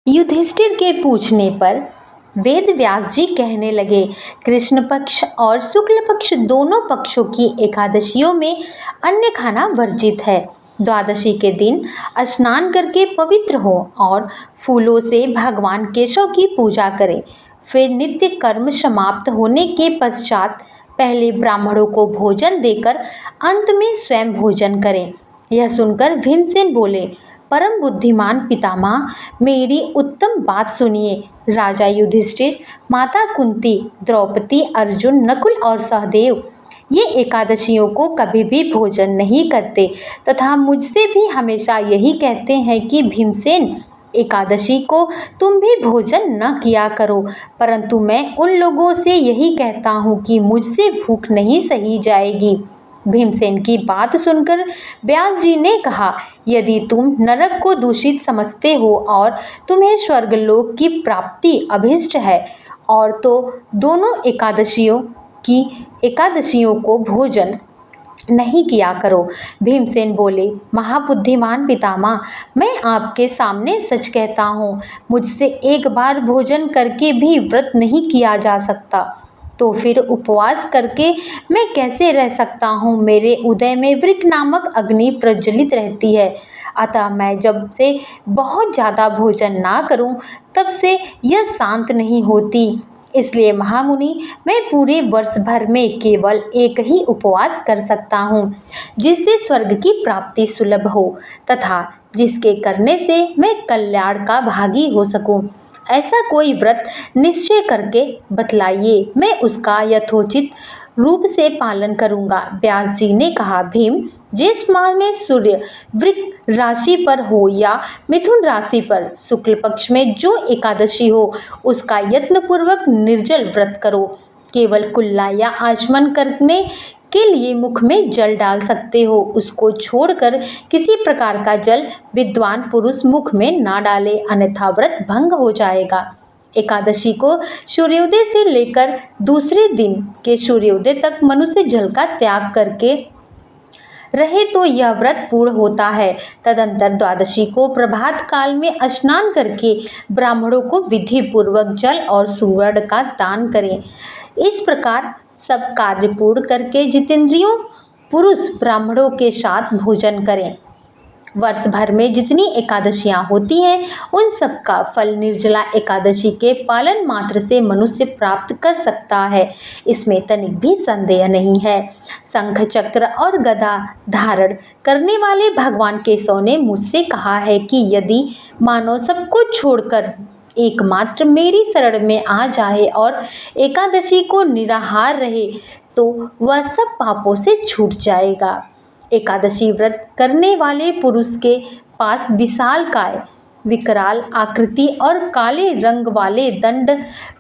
युधिष्ठिर के पूछने पर वेद व्यास जी कहने लगे, कृष्ण पक्ष और शुक्ल पक्ष दोनों पक्षों की एकादशियों में अन्न खाना वर्जित है। द्वादशी के दिन स्नान करके पवित्र हो और फूलों से भगवान केशव की पूजा करें। फिर नित्य कर्म समाप्त होने के पश्चात पहले ब्राह्मणों को भोजन देकर अंत में स्वयं भोजन करें। यह सुनकर भीमसेन बोले, परम बुद्धिमान पितामह, मेरी उत्तम बात सुनिए। राजा युधिष्ठिर, माता कुंती, द्रौपदी, अर्जुन, नकुल और सहदेव ये एकादशियों को कभी भी भोजन नहीं करते तथा मुझसे भी हमेशा यही कहते हैं कि भीमसेन, एकादशी को तुम भी भोजन न किया करो, परंतु मैं उन लोगों से यही कहता हूँ कि मुझसे भूख नहीं सही जाएगी। भीमसेन की बात सुनकर व्यास जी ने कहा, यदि तुम नरक को दूषित समझते हो और तुम्हें स्वर्गलोक की प्राप्ति अभिष्ट है और तो दोनों एकादशियों को भोजन नहीं किया करो। भीमसेन बोले, महाबुद्धिमान पितामह, मैं आपके सामने सच कहता हूँ, मुझसे एक बार भोजन करके भी व्रत नहीं किया जा सकता, तो फिर उपवास करके मैं कैसे रह सकता हूँ। मेरे उदय में वृक नामक अग्नि प्रज्वलित रहती है, अतः मैं जब से बहुत ज़्यादा भोजन ना करूँ तब से यह शांत नहीं होती। इसलिए महामुनि, मैं पूरे वर्ष भर में केवल एक ही उपवास कर सकता हूँ, जिससे स्वर्ग की प्राप्ति सुलभ हो तथा जिसके करने से मैं कल्याण का भागी हो सकूँ। ऐसा कोई व्रत निश्चय करके बतलाइए, मैं उसका यथोचित रूप से पालन करूंगा। व्यास जी ने कहा, भीम, जिस माह में सूर्य वृक राशि पर हो या मिथुन राशि पर शुक्ल पक्ष में जो एकादशी हो, उसका यत्नपूर्वक निर्जल व्रत करो। केवल कुल्ला या आचमन करने के लिए मुख में जल डाल सकते हो, उसको छोड़कर किसी प्रकार का जल विद्वान पुरुष मुख में ना डाले, अन्यथा व्रत भंग हो जाएगा। एकादशी को सूर्योदय से लेकर दूसरे दिन के सूर्योदय तक मनुष्य जल का त्याग करके रहे तो यह व्रत पूर्ण होता है। तदंतर द्वादशी को प्रभात काल में स्नान करके ब्राह्मणों को विधि पूर्वक जल और सुवर्ण का दान करें। इस प्रकार सब कार्य पूर्ण करके जितेंद्रियों पुरुष ब्राह्मणों के साथ भोजन करें। वर्ष भर में जितनी एकादशियां होती हैं, उन सब का फल निर्जला एकादशी के पालन मात्र से मनुष्य प्राप्त कर सकता है, इसमें तनिक भी संदेह नहीं है। शंख चक्र और गदा धारण करने वाले भगवान केशव ने मुझसे कहा है कि यदि मानव सबको छोड़कर एकमात्र मेरी शरण में आ जाए और एकादशी को निराहार रहे तो वह सब पापों से छूट जाएगा। एकादशी व्रत करने वाले पुरुष के पास विशालकाय, विकराल आकृति और काले रंग वाले दंड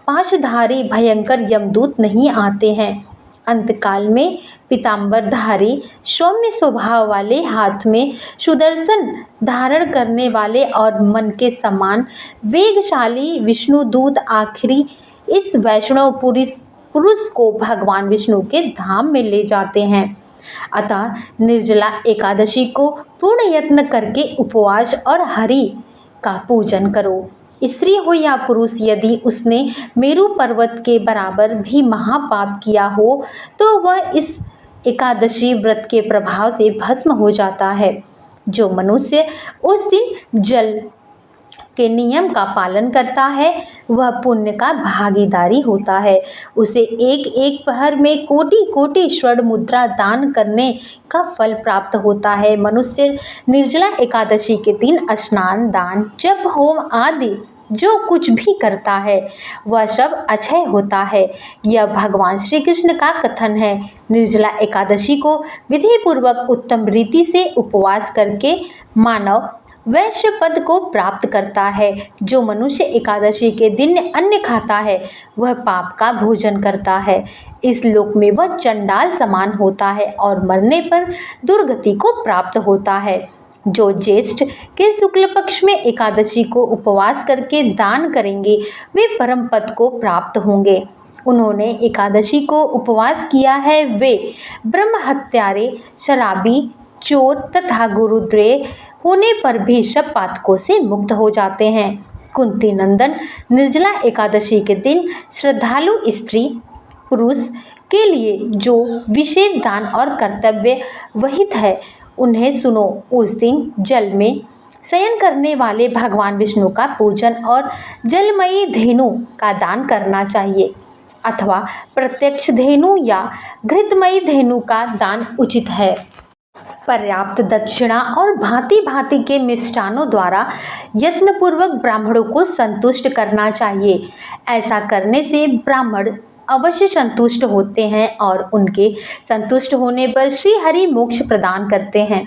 पाशधारी भयंकर यमदूत नहीं आते हैं। अंतकाल में पीतांबरधारी सौम्य स्वभाव वाले, हाथ में सुदर्शन धारण करने वाले और मन के समान वेगशाली विष्णुदूत आखिरी इस वैष्णव पुरुष को भगवान विष्णु के धाम में ले जाते हैं। अतः निर्जला एकादशी को पूर्ण यत्न करके उपवास और हरि का पूजन करो। स्त्री हो या पुरुष, यदि उसने मेरु पर्वत के बराबर भी महापाप किया हो तो वह इस एकादशी व्रत के प्रभाव से भस्म हो जाता है। जो मनुष्य उस दिन जल के नियम का पालन करता है, वह पुण्य का भागीदारी होता है। उसे एक एक पहर में कोटि कोटि स्वर्ण मुद्रा दान करने का फल प्राप्त होता है। मनुष्य निर्जला एकादशी के दिन स्नान, दान, जप, होम आदि जो कुछ भी करता है वह सब अक्षय होता है। यह भगवान श्री कृष्ण का कथन है। निर्जला एकादशी को विधि पूर्वक उत्तम रीति से उपवास करके मानव वैश्य पद को प्राप्त करता है। जो मनुष्य एकादशी के दिन अन्न खाता है वह पाप का भोजन करता है। इस लोक में वह चंडाल समान होता है और मरने पर दुर्गति को प्राप्त होता है। जो ज्येष्ठ के शुक्ल पक्ष में एकादशी को उपवास करके दान करेंगे वे परम पद को प्राप्त होंगे। उन्होंने एकादशी को उपवास किया है वे ब्रह्म हत्यारे, शराबी, चोर तथा गुरुद्रोह होने पर भी सब पातकों से मुक्त हो जाते हैं। कुंती नंदन निर्जला एकादशी के दिन श्रद्धालु स्त्री पुरुष के लिए जो विशेष दान और कर्तव्य विहित है उन्हें सुनो। उस दिन जल में शयन करने वाले भगवान विष्णु का पूजन और जलमयी धेनु का दान करना चाहिए अथवा प्रत्यक्ष धेनु या घृतमयी धेनु का दान उचित है। पर्याप्त दक्षिणा और भांति भांति के मिष्टानों द्वारा यत्नपूर्वक ब्राह्मणों को संतुष्ट करना चाहिए। ऐसा करने से ब्राह्मण अवश्य संतुष्ट होते हैं और उनके संतुष्ट होने पर श्री हरि मोक्ष प्रदान करते हैं।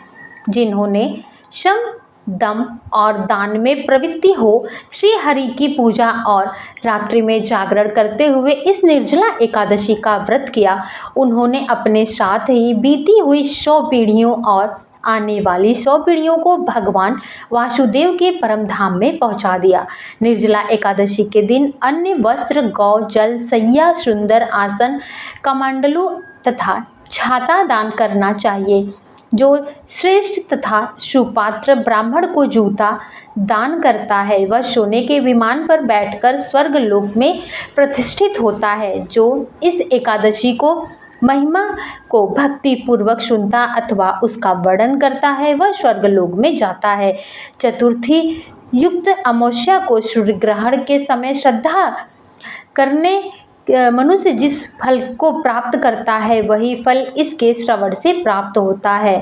जिन्होंने शम दम और दान में प्रवृत्ति हो, श्री हरि की पूजा और रात्रि में जागरण करते हुए इस निर्जला एकादशी का व्रत किया, उन्होंने अपने साथ ही बीती हुई 100 पीढ़ियों और आने वाली 100 पीढ़ियों को भगवान वासुदेव के परम धाम में पहुंचा दिया। निर्जला एकादशी के दिन अन्य वस्त्र, गौ, जल, सैया, सुंदर आसन, कमंडलू तथा छाता दान करना चाहिए। जो श्रेष्ठ तथा सुपात्र ब्राह्मण को जूता दान करता है वह सोने के विमान पर बैठकर स्वर्ग लोक में प्रतिष्ठित होता है। जो इस एकादशी को महिमा को भक्ति पूर्वक सुनता अथवा उसका वर्णन करता है वह स्वर्गलोक में जाता है। चतुर्थी युक्त अमावस्या को सूर्य ग्रहण के समय श्रद्धा करने मनुष्य जिस फल को प्राप्त करता है वही फल इसके श्रवण से प्राप्त होता है।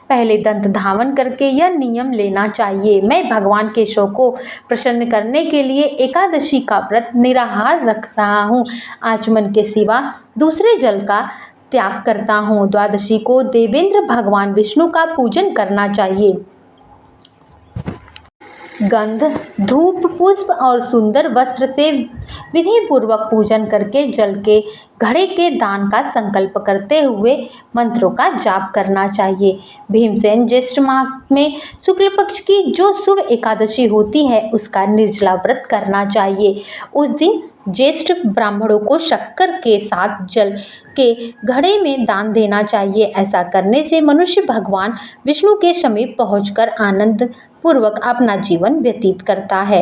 पहले दंत धावन करके यह नियम लेना चाहिए, मैं भगवान केशव को प्रसन्न करने के लिए एकादशी का व्रत निराहार रख रहा हूँ। आचमन के सिवा दूसरे जल का त्याग करता हूँ। द्वादशी को देवेंद्र भगवान विष्णु का पूजन करना चाहिए। गंध, धूप, पुष्प और सुंदर वस्त्र से विधि पूर्वक पूजन करके जल के घड़े के दान का संकल्प करते हुए मंत्रों का जाप करना चाहिए। भीमसेन ज्येष्ठ माह में शुक्ल पक्ष की जो शुभ एकादशी होती है उसका निर्जला व्रत करना चाहिए। उस दिन ज्येष्ठ ब्राह्मणों को शक्कर के साथ जल के घड़े में दान देना चाहिए। ऐसा करने से मनुष्य भगवान विष्णु के समीप पहुंचकर आनंद पूर्वक अपना जीवन व्यतीत करता है।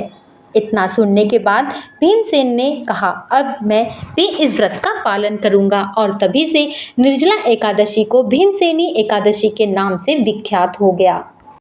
इतना सुनने के बाद भीमसेन ने कहा, अब मैं भी इस व्रत का पालन करूंगा। और तभी से निर्जला एकादशी को भीमसेनी एकादशी के नाम से विख्यात हो गया।